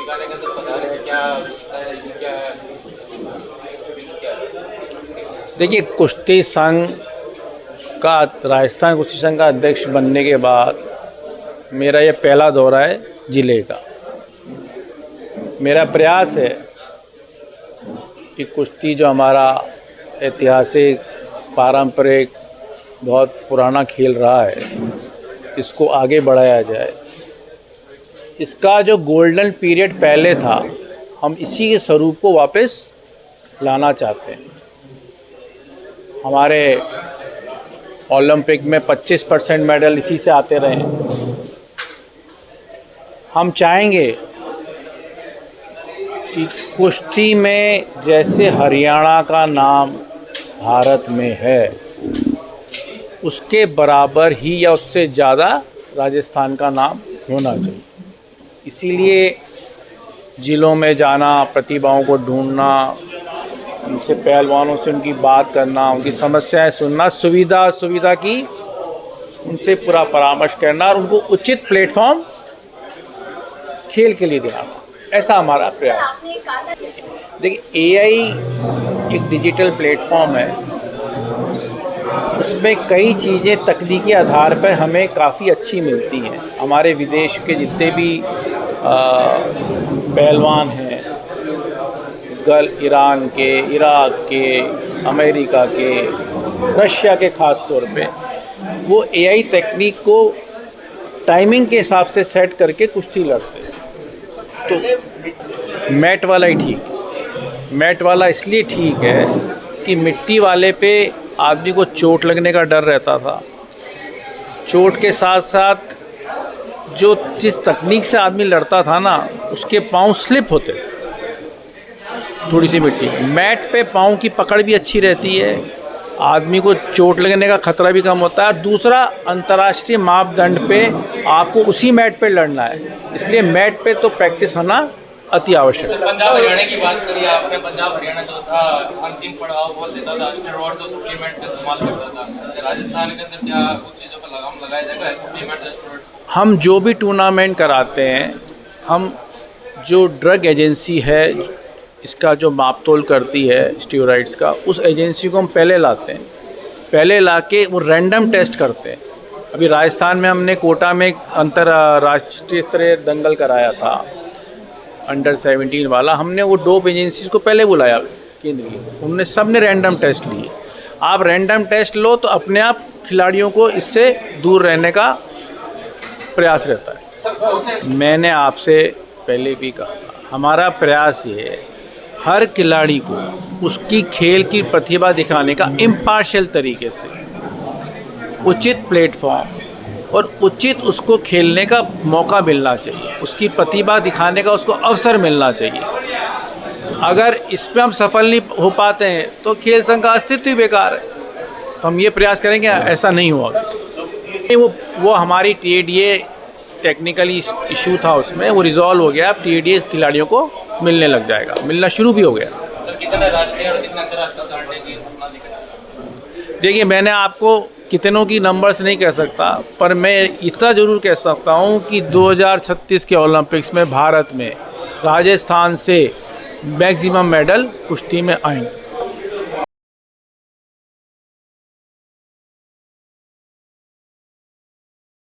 दिखाने के अंदर बता रहे हैं, क्या है, ये क्या है? देखिए, कुश्ती संघ का, राजस्थान कुश्ती संघ का अध्यक्ष बनने के बाद मेरा ये पहला दौरा है ज़िले का। मेरा प्रयास है कि कुश्ती जो हमारा ऐतिहासिक, पारंपरिक, बहुत पुराना खेल रहा है, इसको आगे बढ़ाया जाए। इसका जो गोल्डन पीरियड पहले था, हम इसी के स्वरूप को वापस लाना चाहते हैं। हमारे ओलंपिक में 25% मेडल इसी से आते रहे। हम चाहेंगे कि कुश्ती में जैसे हरियाणा का नाम भारत में है, उसके बराबर ही या उससे ज़्यादा राजस्थान का नाम होना चाहिए। इसीलिए ज़िलों में जाना, प्रतिभाओं को ढूंढना, उनसे, पहलवानों से उनकी बात करना, उनकी समस्याएं सुनना, सुविधा की उनसे पूरा परामर्श करना और उनको उचित प्लेटफॉर्म खेल के लिए दिलाना, ऐसा हमारा प्रयास। देखिए, एआई एक डिजिटल प्लेटफॉर्म है, उसमें कई चीज़ें तकनीकी आधार पर हमें काफ़ी अच्छी मिलती हैं। हमारे विदेश के जितने भी पहलवान हैं, ईरान के, इराक के, अमेरिका के, रशिया के ख़ास तौर पे, वो एआई तकनीक को टाइमिंग के हिसाब से सेट करके कुश्ती लड़ते हैं। तो मैट वाला ही ठीक। मैट वाला इसलिए ठीक है कि मिट्टी वाले पे आदमी को चोट लगने का डर रहता था। चोट के साथ साथ जो जिस तकनीक से आदमी लड़ता था ना, उसके पाँव स्लिप होते थे, थोड़ी सी मिट्टी। मैट पे पाँव की पकड़ भी अच्छी रहती है, आदमी को चोट लगने का खतरा भी कम होता है। दूसरा, अंतर्राष्ट्रीय मापदंड पे आपको उसी मैट पे लड़ना है, इसलिए मैट पे तो प्रैक्टिस होना अति आवश्यक है। पंजाब हरियाणा की बात करिए आपने। पंजाब हरियाणा जो था, अंतिम पड़ाव बोल देता था, स्टेरॉइड तो सप्लीमेंट का इस्तेमाल करता था। राजस्थान के अंदर क्या कुछ चीज़ों पर लगाम लगाया जाएगा, सप्लीमेंट स्टेरॉइड? हम जो भी टूर्नामेंट कराते हैं, हम जो ड्रग एजेंसी है इसका जो मापतोल करती है स्टेरॉइड्स का, उस एजेंसी को हम पहले लाते हैं। पहले लाके वो रैंडम टेस्ट करते हैं। अभी राजस्थान में हमने कोटा में एक अंतर्राष्ट्रीय स्तरीय दंगल कराया था, अंडर 17 वाला। हमने वो डोप एजेंसीज को पहले बुलाया केंद्रीय, उनने सब ने रैंडम टेस्ट लिए। आप रैंडम टेस्ट लो तो अपने आप खिलाड़ियों को इससे दूर रहने का प्रयास रहता है। मैंने आपसे पहले भी कहा था, हमारा प्रयास ये है हर खिलाड़ी को उसकी खेल की प्रतिभा दिखाने का इम्पार्शियल तरीके से उचित प्लेटफॉर्म और उचित उसको खेलने का मौका मिलना चाहिए, उसकी प्रतिभा दिखाने का उसको अवसर मिलना चाहिए। अगर इसमें हम सफल नहीं हो पाते हैं तो खेल संघ का अस्तित्व ही बेकार है। तो हम ये प्रयास करेंगे ऐसा नहीं होगा। वो हमारी टीएडीए टेक्निकली इशू था, उसमें वो रिजॉल्व हो गया। अब टीएडीए खिलाड़ियों को मिलने लग जाएगा, मिलना शुरू भी हो गया। सर, कितना राष्ट्रीय और कितना अंतर्राष्ट्रीय उतारने की सपना दिख रहा है? देखिए, मैंने आपको कितनों की नंबर्स नहीं कह सकता, पर मैं इतना ज़रूर कह सकता हूँ कि 2036 के ओलंपिक्स में भारत में राजस्थान से मैक्सिमम मेडल कुश्ती में आएंगे।